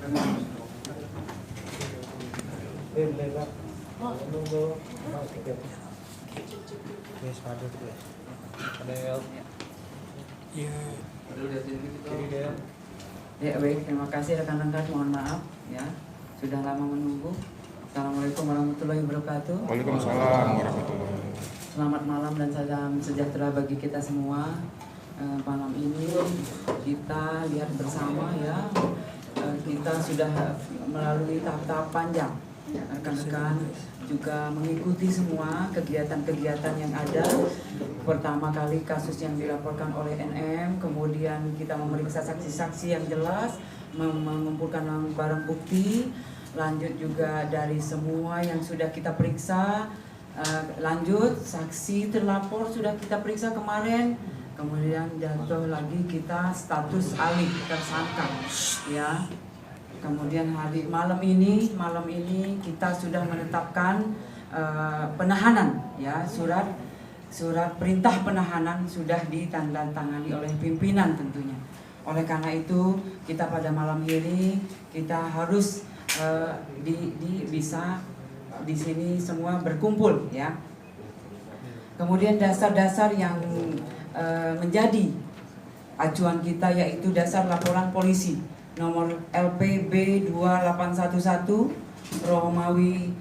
Ya baik, terima kasih rekan-rekan, mohon maaf ya sudah lama menunggu. Assalamualaikum warahmatullahi wabarakatuh. Waalaikumsalam warahmatullahi wabarakatuh. Selamat malam dan salam sejahtera bagi kita semua. Malam ini kita lihat bersama ya, kita sudah melalui tahap-tahap panjang. Rekan-rekan juga mengikuti semua kegiatan-kegiatan yang ada. Pertama kali kasus yang dilaporkan oleh NM, kemudian kita memeriksa saksi-saksi yang jelas, mengumpulkan barang bukti, lanjut juga dari semua yang sudah kita periksa, lanjut saksi terlapor sudah kita periksa kemarin, kemudian jatuh lagi kita status alih tersangka ya. Kemudian malam ini kita sudah menetapkan penahanan ya, surat perintah penahanan sudah ditandatangani oleh pimpinan tentunya. Oleh karena itu kita pada malam ini kita harus bisa di sini semua berkumpul ya. Kemudian dasar-dasar yang menjadi acuan kita yaitu dasar laporan polisi nomor LPB 2811 Romawi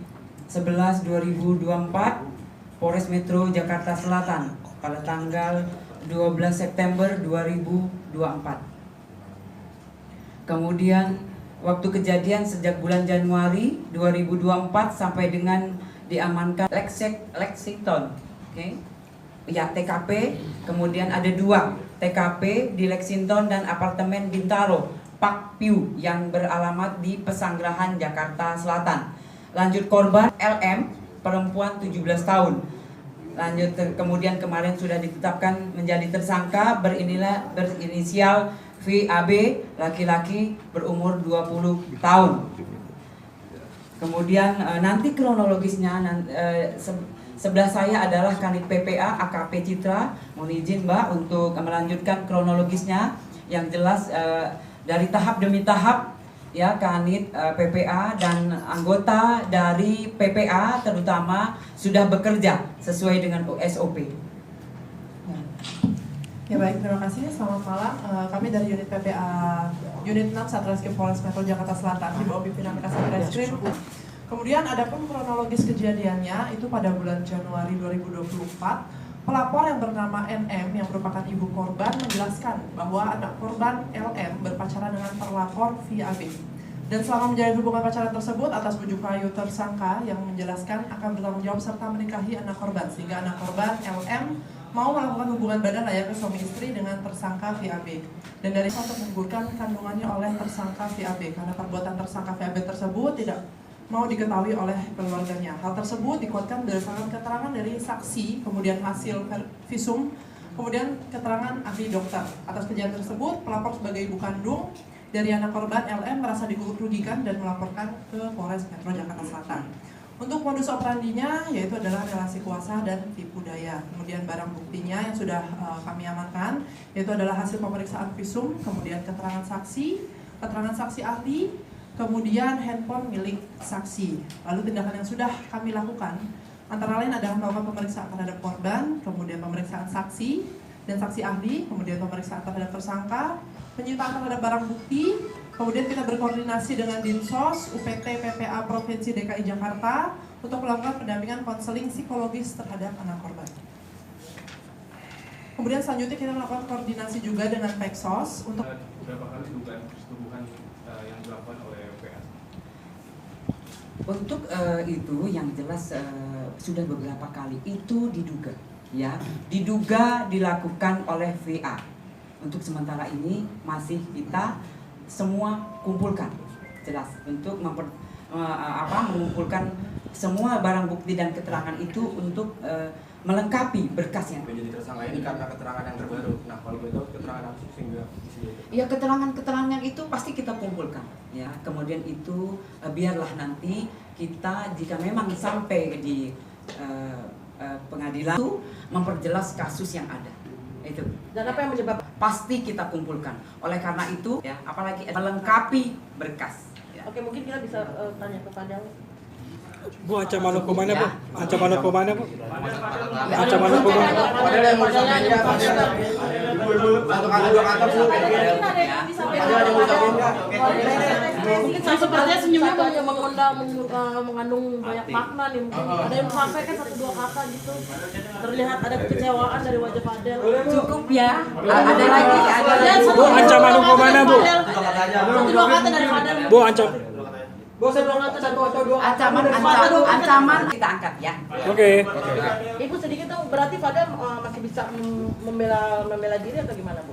11 2024 Polres Metro Jakarta Selatan pada tanggal 12 September 2024. Kemudian waktu kejadian sejak bulan Januari 2024 sampai dengan diamankan Lexington, okay? Ya, TKP, kemudian ada 2 TKP di Lexington dan apartemen Bintaro Park View yang beralamat di Pesanggerahan, Jakarta Selatan. Lanjut korban LM, perempuan 17 tahun. Lanjut kemudian kemarin sudah ditetapkan menjadi tersangka berinisial VAB, laki-laki berumur 20 tahun. Kemudian nanti kronologisnya sebelah saya adalah Kanit PPA AKP Citra. Mohon izin Mbak untuk melanjutkan kronologisnya yang jelas dari tahap demi tahap ya. Kanit PPA dan anggota dari PPA terutama sudah bekerja sesuai dengan SOP. Ya baik, terima kasih. Selamat malam. Kami dari unit PPA Unit 6 Satreskrim Polres Metro Jakarta Selatan di bawah pimpinan Kasatreskrim. Kemudian adapun kronologis kejadiannya itu pada bulan Januari 2024. Pelapor yang bernama NM yang merupakan ibu korban menjelaskan bahwa anak korban LM berpacaran dengan terlapor VAB. Dan selama menjalin hubungan pacaran tersebut atas bujuk rayu tersangka yang menjelaskan akan bertanggung jawab serta menikahi anak korban, sehingga anak korban LM mau melakukan hubungan badan layaknya suami istri dengan tersangka VAB. Dan dari itu untuk menggugurkan kandungannya oleh tersangka VAB karena perbuatan tersangka VAB tersebut tidak mau diketahui oleh keluarganya. Hal tersebut dikuatkan berdasarkan keterangan dari saksi, kemudian hasil visum, kemudian keterangan ahli dokter. Atas kejadian tersebut, pelapor sebagai ibu kandung dari anak korban LM merasa dirugikan dan melaporkan ke Polres Metro Jakarta Selatan. Untuk modus operandinya yaitu adalah relasi kuasa dan tipu daya. Kemudian barang buktinya yang sudah kami amankan yaitu adalah hasil pemeriksaan visum, kemudian keterangan saksi ahli, kemudian handphone milik saksi. Lalu tindakan yang sudah kami lakukan antara lain adalah melakukan pemeriksaan terhadap korban, kemudian pemeriksaan saksi dan saksi ahli, kemudian pemeriksaan terhadap tersangka, penyitaan terhadap barang bukti, kemudian kita berkoordinasi dengan Dinsos, UPT PPA Provinsi DKI Jakarta untuk melakukan pendampingan konseling psikologis terhadap anak korban. Kemudian selanjutnya kita melakukan koordinasi juga dengan Peksos untuk berapa kali dugaan persetubuhan yang dilakukan oleh PA? Untuk itu yang jelas sudah beberapa kali itu diduga dilakukan oleh VA. Untuk sementara ini masih kita semua kumpulkan jelas untuk mengumpulkan semua barang bukti dan keterangan itu untuk melengkapi berkasnya. Menjadi tersangka ini karena keterangan yang terbaru. Nah, kalau begitu keterangan apa sehingga ya keterangan-keterangan itu pasti kita kumpulkan ya. Kemudian itu biarlah nanti kita jika memang sampai di pengadilan itu memperjelas kasus yang ada. Itu. Dan apa yang menyebabkan pasti kita kumpulkan. Oleh karena itu ya, apalagi melengkapi berkas. Oke, mungkin kita bisa tanya ke Fadel. Bu, ancaman hukumannya Bu? Ancaman hukumannya Bu? Ancaman hukuman? Padahal yang mau disampaikan nggak? Satu kata dua kata Bu. Mungkin ada yang Padahal disampaikan ada yang mau kepada disampaikan nggak? mungkin sepertinya senyumnya mengandung banyak makna nih. Mungkin ada yang sampaikan 1-2 kata gitu. Terlihat ada kekecewaan dari wajah Fadel. Cukup ya. Ada lagi, ada lagi. Bu, ancaman hukumannya Bu? 1-2 kata dari Fadel. Bu, ancam. Ancaman kita angkat ya. Oke. Ibu sedikit dong, berarti Fadel masih bisa membela diri atau gimana, Bu?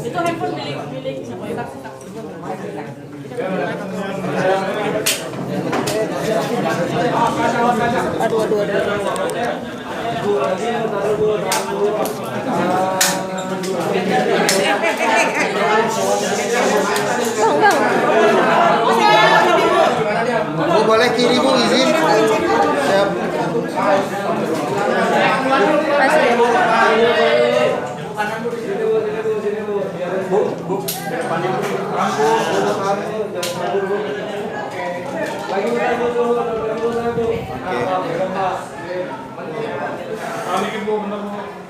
Itu handphone milik siapa ya? Aduh. Bu, boleh kiri Bu, izin. Siap. Assalamualaikum Bu, benar Bu.